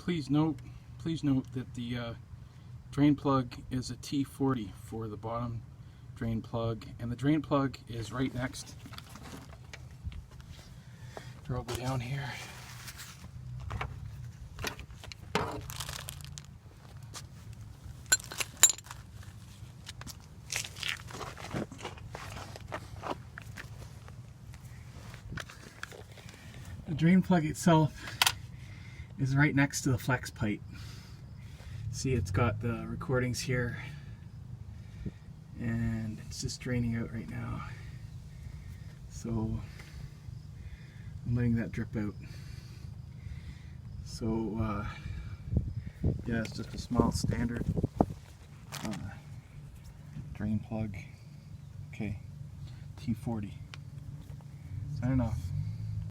please note that the drain plug is a T40 for the bottom drain plug, and the drain plug is right next. I'll go down here. The drain plug itself is right next to the flex pipe. See, it's got the recordings here, and it's just draining out right now. So I'm letting that drip out. So yeah, it's just a small standard drain plug. Okay, T40. Signing off.